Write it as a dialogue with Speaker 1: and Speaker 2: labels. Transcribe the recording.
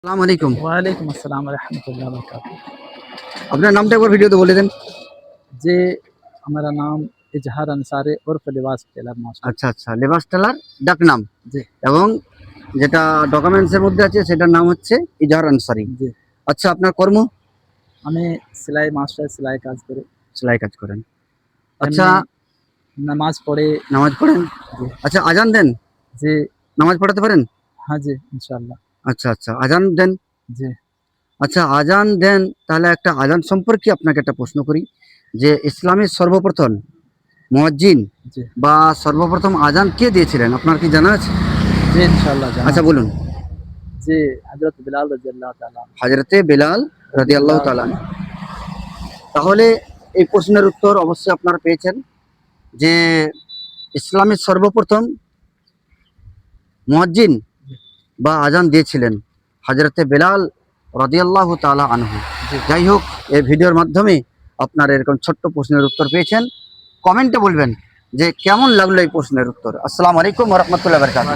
Speaker 1: আসসালামু আলাইকুম।
Speaker 2: ওয়ালাইকুম আসসালাম ওয়া রাহমাতুল্লাহি ওয়া বারাকাতুহু।
Speaker 1: আপনার নামটা একবার ভিডিওতে বলে দেন।
Speaker 2: जी, हमारा नाम इजहार अंसारी उर्फ लिबास टेलर मास्टर।
Speaker 1: আচ্ছা, আচ্ছা। লেবাস টেলার ডাকনাম
Speaker 2: जी,
Speaker 1: এবং যেটা ডকুমেন্টস এর মধ্যে আছে সেটার নাম হচ্ছে ইজাহার আনসারী।
Speaker 2: जी।
Speaker 1: আচ্ছা, আপনার কর্ম?
Speaker 2: আমি সেলাই মাস্টার, সেলাই কাজ করি।
Speaker 1: সেলাই কাজ করেন। আচ্ছা,
Speaker 2: এমনি নামাজ পড়ি।
Speaker 1: নামাজ পড়েন?
Speaker 2: জি,
Speaker 1: আচ্ছা, আজান দেন?
Speaker 2: জি,
Speaker 1: নামাজ পড়াতে পারেন?
Speaker 2: हाँ जी, इंशाअल्लाह।
Speaker 1: আচ্ছা, আচ্ছা। আজান দেন?
Speaker 2: जी,
Speaker 1: আচ্ছা, আজান দেন, তাহলে একটা আজান সম্পর্কে আপনাকে একটা প্রশ্ন করি যে ইসলামের সর্বপ্রথম মুয়াজ্জিন
Speaker 2: जी,
Speaker 1: বা সর্বপ্রথম আজান কে দিয়েছিলেন? আপনার কি জানা আছে?
Speaker 2: जी इंशाअल्लाह जाना
Speaker 1: আচ্ছা,
Speaker 2: है।
Speaker 1: বলুন।
Speaker 2: जी, हज़रत बिलाल रज़ियल्लाहु ताला अन्हु।
Speaker 1: হযরতে বেলাল রাদিয়াল্লাহু
Speaker 2: बिलाल
Speaker 1: তাআলা আনহু। তাহলে এই প্রশ্নের উত্তর অবশ্যই আপনারা পেয়েছেন যে ইসলামের সর্বপ্রথম মুয়াজ্জিন বা আজান দিয়েছিলেন হযরতে বেলাল রাদিয়াল্লাহু তাআলা আনহু।
Speaker 2: जी,
Speaker 1: যাই হোক, এই ভিডিওর মাধ্যমে আপনারা এরকম ছোট্ট প্রশ্নের উত্তর পেয়েছেন। কমেন্টে বলবেন যে কেমন লাগলো এই প্রশ্নের উত্তর। আসসালামু আলাইকুম ওয়া রাহমাতুল্লাহি ওয়া বারাকাতুহু।